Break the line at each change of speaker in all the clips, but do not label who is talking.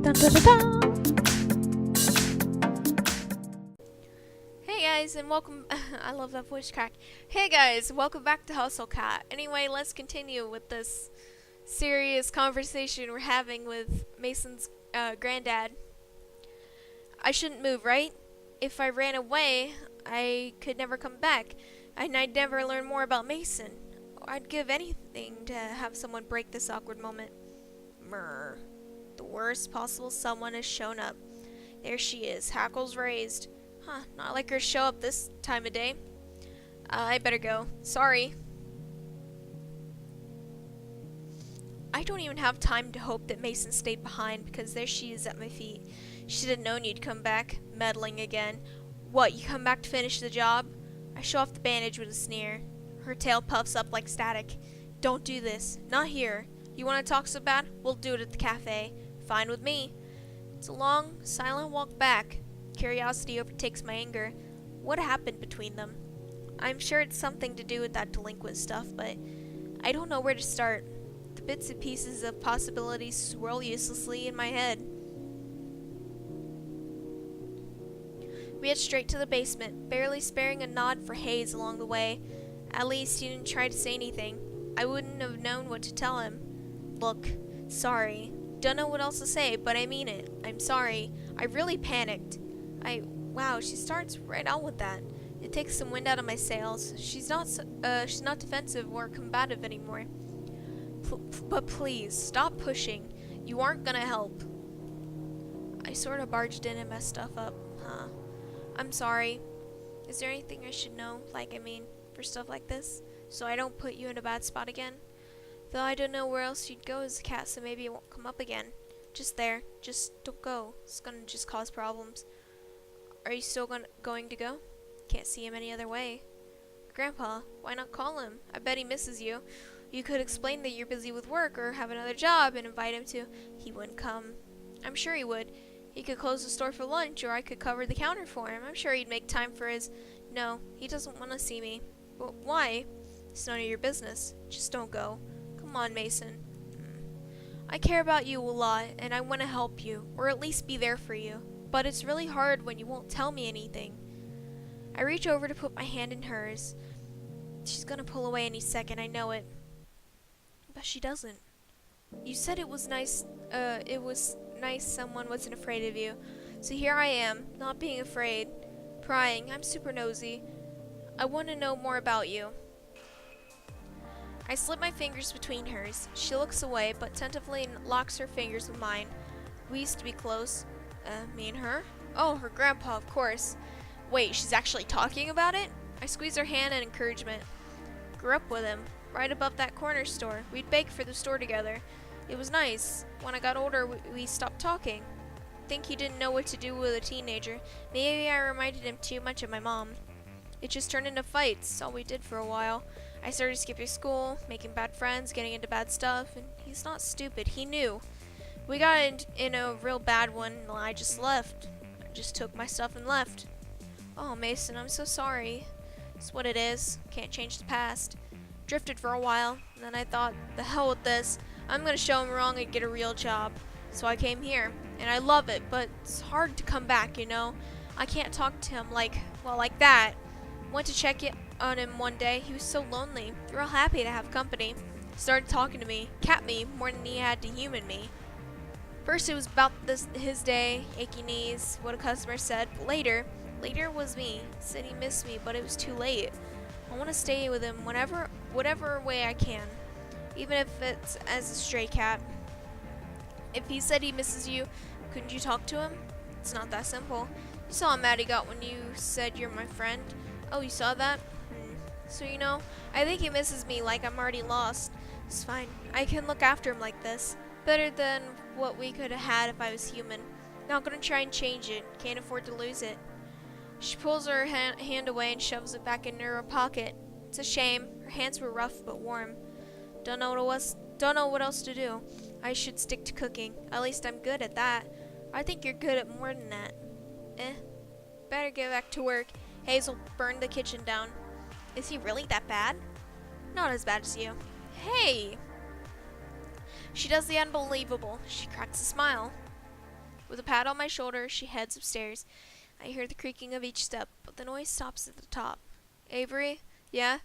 Dun, dun, dun, dun. Hey guys, and welcome. I love that voice crack. Hey guys, welcome back to Hustle Cat. Anyway, let's continue with this serious conversation we're having with Mason's granddad. I shouldn't move, right? If I ran away, I could never come back, and I'd never learn more about Mason. I'd give anything to have someone break this awkward moment. Mrr. The worst possible someone has shown up. There she is, hackles raised. Huh, not like her to show up this time of day. I better go. Sorry. I don't even have time to hope that Mason stayed behind because there she is at my feet. She'd have known you'd come back, meddling again. What, you come back to finish the job? I show off the bandage with a sneer. Her tail puffs up like static. Don't do this. Not here. You want to talk so bad? We'll do it at the cafe. Fine with me. It's a long, silent walk back. Curiosity overtakes my anger. What happened between them? I'm sure it's something to do with that delinquent stuff, but I don't know where to start. The bits and pieces of possibilities swirl uselessly in my head. We head straight to the basement, barely sparing a nod for Hayes along the way. At least he didn't try to say anything. I wouldn't have known what to tell him. Look, sorry. Don't know what else to say, but I mean it. I'm sorry. I really panicked. Wow, she starts right out with that. It takes some wind out of my sails. She's not defensive or combative anymore. But please, stop pushing. You aren't gonna help. I sort of barged in and messed stuff up, huh? I'm sorry. Is there anything I should know, for stuff like this? So I don't put you in a bad spot again? Though I don't know where else you'd go as a cat, so maybe it won't come up again. Just there. Just don't go. It's gonna just cause problems. Are you still going to go? Can't see him any other way. Grandpa, why not call him? I bet he misses you. You could explain that you're busy with work or have another job and invite him to. He wouldn't come. I'm sure he would. He could close the store for lunch, or I could cover the counter for him. I'm sure he'd make time for his... No, he doesn't want to see me. But why? It's none of your business. Just don't go. Come on, Mason. I care about you a lot, and I want to help you, or at least be there for you. But it's really hard when you won't tell me anything. I reach over to put my hand in hers. She's gonna pull away any second, I know it. But she doesn't. You said it was nice someone wasn't afraid of you. So here I am, not being afraid. Prying, I'm super nosy. I want to know more about you. I slip my fingers between hers. She looks away, but tentatively locks her fingers with mine. We used to be close. Me and her? Oh, her grandpa, of course. Wait, she's actually talking about it? I squeeze her hand in encouragement. Grew up with him, right above that corner store. We'd bake for the store together. It was nice. When I got older, we stopped talking. Think he didn't know what to do with a teenager. Maybe I reminded him too much of my mom. It just turned into fights, it's all we did for a while. I started skipping school, making bad friends, getting into bad stuff, and he's not stupid, he knew. We got in a real bad one, and I just left. I just took my stuff and left. Oh, Mason, I'm so sorry. It's what it is. Can't change the past. Drifted for a while, and then I thought, the hell with this. I'm gonna show him wrong and get a real job. So I came here, and I love it, but it's hard to come back, you know? I can't talk to him like that. Went to check on him one day. He was so lonely, real happy to have company. Started talking to me, cat me more than he had to human me. First it was about his day, achy knees, what a customer said, but later was me. Said he missed me, but it was too late. I want to stay with him whatever way I can, even if it's as a stray cat. If he said he misses you, couldn't you talk to him? It's not that simple. You saw how mad he got when you said you're my friend. Oh, you saw that? So, you know, I think he misses me like I'm already lost. It's fine. I can look after him like this. Better than what we could have had if I was human. Not gonna try and change it. Can't afford to lose it. She pulls her hand away and shoves it back into her pocket. It's a shame. Her hands were rough but warm. Don't know what else to do. I should stick to cooking. At least I'm good at that. I think you're good at more than that. Better get back to work. Hazel burned the kitchen down. Is he really that bad? Not as bad as you. Hey! She does the unbelievable. She cracks a smile. With a pat on my shoulder, she heads upstairs. I hear the creaking of each step, but the noise stops at the top. Avery? Yeah?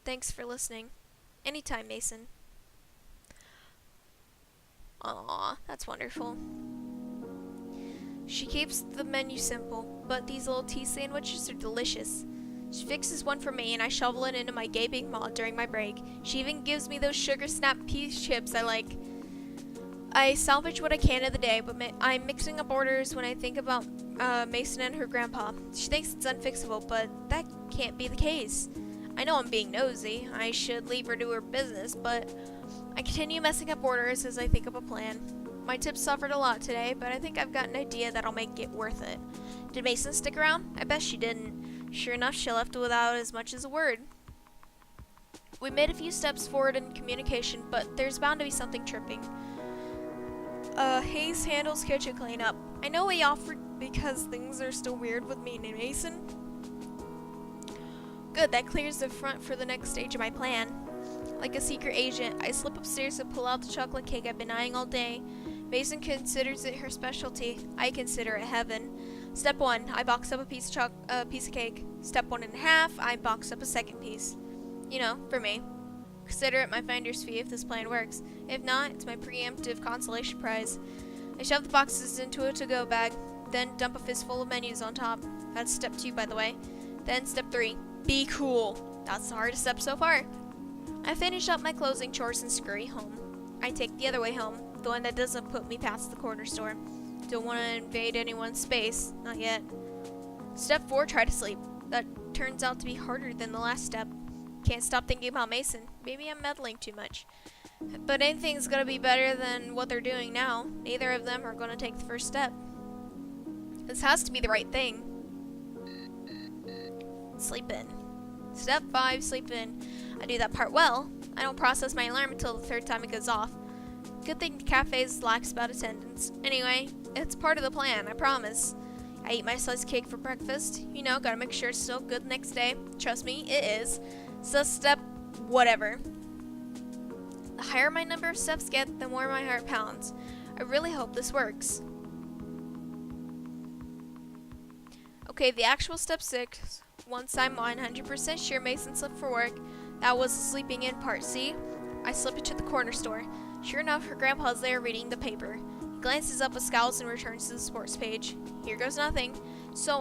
Thanks for listening. Anytime, Mason. Aw, that's wonderful. She keeps the menu simple, but these little tea sandwiches are delicious. She fixes one for me and I shovel it into my gaping maw during my break. She even gives me those sugar snap peas chips I like. I salvage what I can of the day, but I'm mixing up orders when I think about Mason and her grandpa. She thinks it's unfixable, but that can't be the case. I know I'm being nosy. I should leave her to her business, but I continue messing up orders as I think of a plan. My tips suffered a lot today, but I think I've got an idea that'll make it worth it. Did Mason stick around? I bet she didn't. Sure enough, she left without as much as a word. We made a few steps forward in communication, but there's bound to be something tripping. Hayes handles kitchen cleanup. I know he offered because things are still weird with me and Mason. Good, that clears the front for the next stage of my plan. Like a secret agent, I slip upstairs and pull out the chocolate cake I've been eyeing all day. Mason considers it her specialty. I consider it heaven. Step 1, I box up a piece of cake. Step 1.5, I box up a second piece. You know, for me. Consider it my finder's fee if this plan works. If not, it's my preemptive consolation prize. I shove the boxes into a to-go bag, then dump a fistful of menus on top. That's step 2, by the way. Then step 3, be cool. That's the hardest step so far. I finish up my closing chores and scurry home. I take the other way home, the one that doesn't put me past the corner store. Don't want to invade anyone's space, not yet. Step 4, try to sleep. That turns out to be harder than the last step. Can't stop thinking about Mason. Maybe I'm meddling too much. But anything's gonna be better than what they're doing now. Neither of them are gonna take the first step. This has to be the right thing. Sleep in. Step 5, sleep in. I do that part well. I don't process my alarm until the 3rd time it goes off. Good thing the cafe's lax about attendance. Anyway, it's part of the plan, I promise. I eat my sliced cake for breakfast. You know, gotta make sure it's still good the next day. Trust me, it is. So step whatever. The higher my number of steps get, the more my heart pounds. I really hope this works. Okay, the actual step 6. Once I'm 100% sure Mason slept for work, that was the sleeping in part. See? I slip into the corner store. Sure enough, her grandpa's there reading the paper. He glances up with scowls and returns to the sports page. Here goes nothing. So,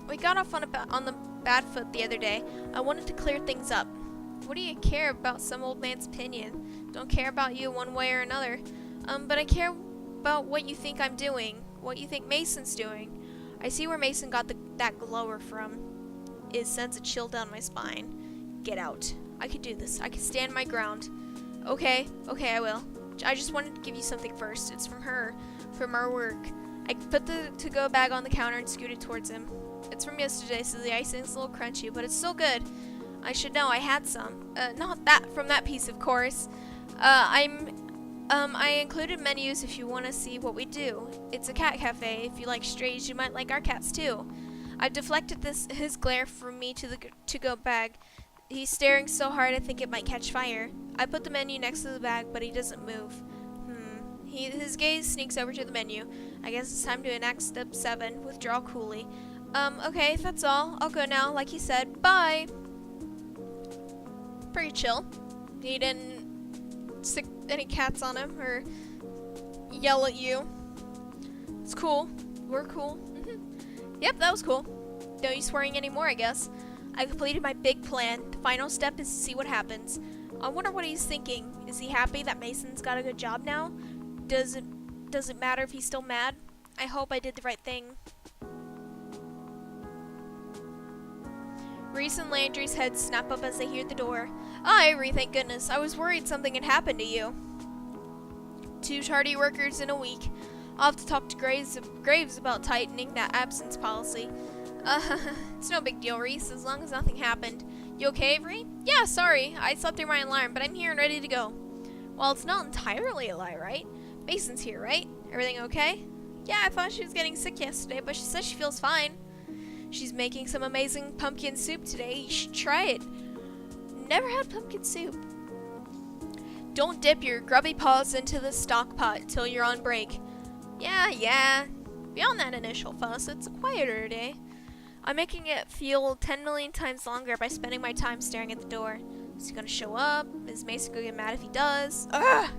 we got off on the bad foot the other day. I wanted to clear things up. What do you care about some old man's opinion? Don't care about you one way or another. But I care about what you think I'm doing, what you think Mason's doing. I see where Mason got that glower from. It sends a chill down my spine. Get out. I can do this. I can stand my ground. Okay, I will. I just wanted to give you something first. It's from her, from our work. I put the to-go bag on the counter and scooted towards him. It's from yesterday, so the icing's a little crunchy, but it's still good. I should know I had some. Not that from that piece, of course. I included menus if you want to see what we do. It's a cat cafe. If you like strays, you might like our cats too. I've deflected his glare from me to the to-go bag. He's staring so hard I think it might catch fire. I put the menu next to the bag, but he doesn't move. His gaze sneaks over to the menu. I guess it's time to enact step 7, withdraw coolly. Okay, that's all. I'll go now, like he said. Bye! Pretty chill. He didn't stick any cats on him or yell at you. It's cool. We're cool. Yep, that was cool. No use worrying anymore, I guess. I completed my big plan. The final step is to see what happens. I wonder what he's thinking. Is he happy that Mason's got a good job now? Does it matter if he's still mad? I hope I did the right thing. Reese and Landry's heads snap up as they hear the door. Ivory, thank goodness. I was worried something had happened to you. 2 tardy workers in a week. I'll have to talk to Graves about tightening that absence policy. It's no big deal, Reese, as long as nothing happened. You okay, Avery? Yeah, sorry. I slept through my alarm, but I'm here and ready to go. Well, it's not entirely a lie, right? Mason's here, right? Everything okay? Yeah, I thought she was getting sick yesterday, but she says she feels fine. She's making some amazing pumpkin soup today. You should try it. Never had pumpkin soup. Don't dip your grubby paws into the stock pot till you're on break. Yeah. Beyond that initial fuss, it's a quieter day. I'm making it feel 10 million times longer by spending my time staring at the door. Is he gonna show up? Is Mason gonna get mad if he does? Ugh!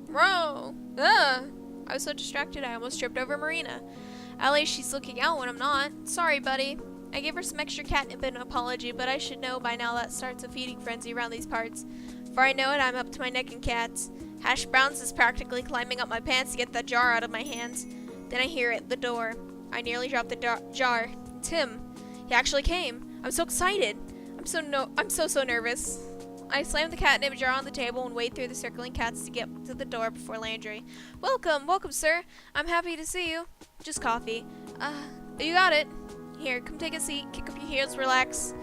Bro! Ugh! I was so distracted I almost tripped over Marina. At least she's looking out when I'm not. Sorry, buddy. I gave her some extra catnip and an apology, but I should know by now that starts a feeding frenzy around these parts. Before I know it, I'm up to my neck in cats. Hash Browns is practically climbing up my pants to get that jar out of my hands. Then I hear it, the door. I nearly dropped the jar. It's him. He actually came. I'm so excited. I'm so nervous. I slammed the catnip jar on the table and wade through the circling cats to get to the door before Landry. Welcome, sir. I'm happy to see you. Just coffee. You got it. Here, come take a seat, kick up your heels, relax.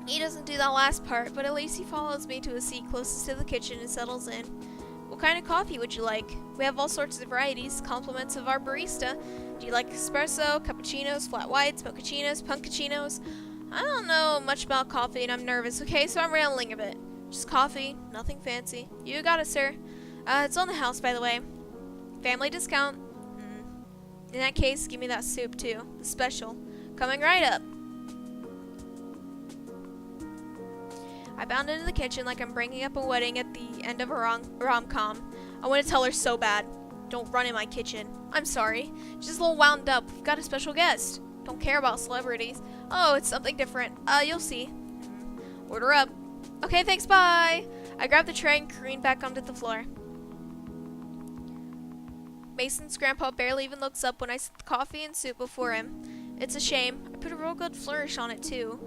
He doesn't do that last part, but at least he follows me to a seat closest to the kitchen and settles in. What kind of coffee would you like? We have all sorts of varieties, compliments of our barista. Do you like espresso, cappuccinos, flat whites, mochachinos, punkachinos? I don't know much about coffee and I'm nervous, okay, so I'm rambling a bit. Just coffee, nothing fancy. You got it, sir. It's on the house, by the way. Family discount. In that case, give me that soup, too. The special. Coming right up. I bound into the kitchen like I'm bringing up a wedding at the end of a rom-com. I want to tell her so bad. Don't run in my kitchen. I'm sorry. Just a little wound up. We've got a special guest. Don't care about celebrities. Oh, it's something different. You'll see. Order up. Okay, thanks, bye. I grabbed the tray and careened back onto the floor. Mason's grandpa barely even looks up when I set the coffee and soup before him. It's a shame. I put a real good flourish on it, too.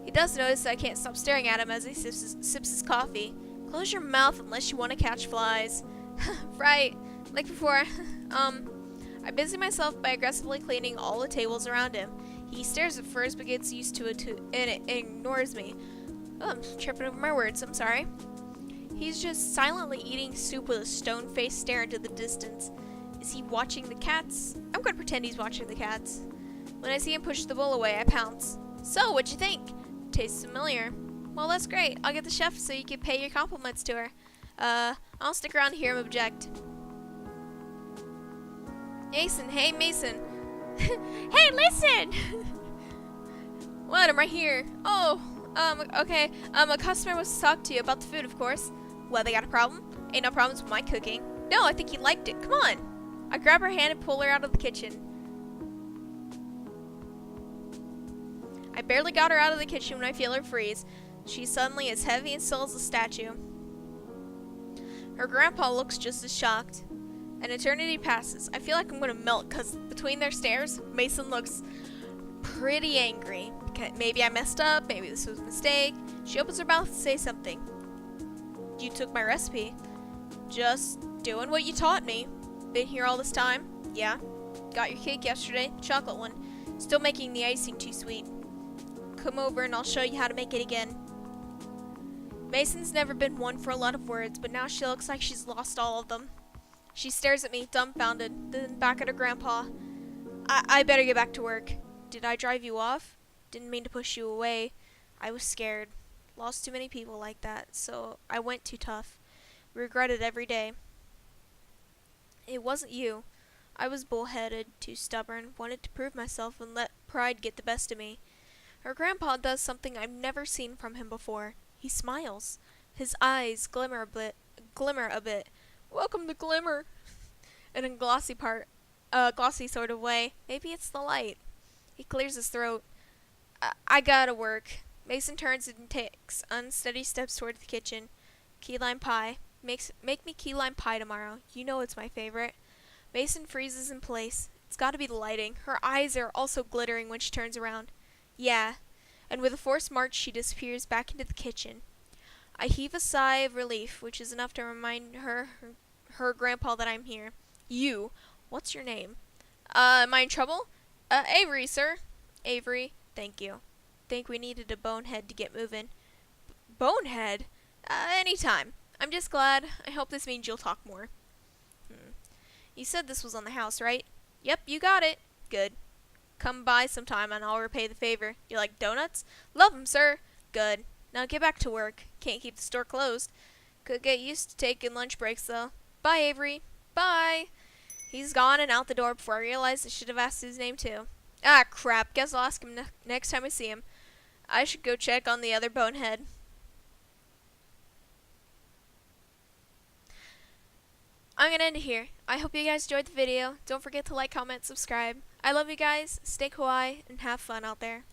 He does notice that I can't stop staring at him as he sips his coffee. Close your mouth unless you want to catch flies. Right. Like before. I busy myself by aggressively cleaning all the tables around him. He stares at first but gets used to it and ignores me. Oh, I'm tripping over my words. I'm sorry. He's just silently eating soup with a stone-faced stare into the distance. Is he watching the cats? I'm going to pretend he's watching the cats. When I see him push the bowl away, I pounce. So, what'd you think? Tastes familiar. Well, that's great. I'll get the chef so you can pay your compliments to her. I'll stick around here and object. Mason, hey, Mason. Hey, listen! What? I'm right here. Oh, okay. A customer wants to talk to you about the food, of course. Well, they got a problem? Ain't no problems with my cooking. No, I think he liked it. Come on. I grab her hand and pull her out of the kitchen. I barely got her out of the kitchen when I feel her freeze. She's suddenly as heavy and still as a statue. Her grandpa looks just as shocked. An eternity passes. I feel like I'm going to melt because between their stares, Mason looks pretty angry. Maybe I messed up. Maybe this was a mistake. She opens her mouth to say something. You took my recipe. Just doing what you taught me. Been here all this time? Yeah. Got your cake yesterday. Chocolate one. Still making the icing too sweet. Come over and I'll show you how to make it again. Mason's never been one for a lot of words, but now she looks like she's lost all of them. She stares at me, dumbfounded, then back at her grandpa. I better get back to work. Did I drive you off? Didn't mean to push you away. I was scared. Lost too many people like that, so I went too tough. Regret it every day. It wasn't you. I was bullheaded, too stubborn, wanted to prove myself and let pride get the best of me. Her grandpa does something I've never seen from him before. He smiles. His eyes glimmer a bit. Welcome to Glimmer. In a glossy sort of way. Maybe it's the light. He clears his throat. I gotta work. Mason turns and takes unsteady steps toward the kitchen. Key lime pie. Make me key lime pie tomorrow. You know it's my favorite. Mason freezes in place. It's gotta be the lighting. Her eyes are also glittering when she turns around. Yeah. And with a forced march, she disappears back into the kitchen. I heave a sigh of relief, which is enough to remind her grandpa that I'm here. You. What's your name? Am I in trouble? Avery, sir. Avery. Thank you. Think we needed a bonehead to get moving. Bonehead? Anytime. I'm just glad. I hope this means you'll talk more. You said this was on the house, right? Yep, you got it. Good. Come by sometime and I'll repay the favor. You like donuts? Love 'em, sir. Good. Now get back to work. Can't keep the store closed. Could get used to taking lunch breaks, though. Bye, Avery. Bye. He's gone and out the door before I realized I should have asked his name too. Ah, crap. Guess I'll ask him next time I see him. I should go check on the other Bonehead. I'm gonna end it here. I hope you guys enjoyed the video. Don't forget to like, comment, subscribe. I love you guys. Stay kawaii and have fun out there.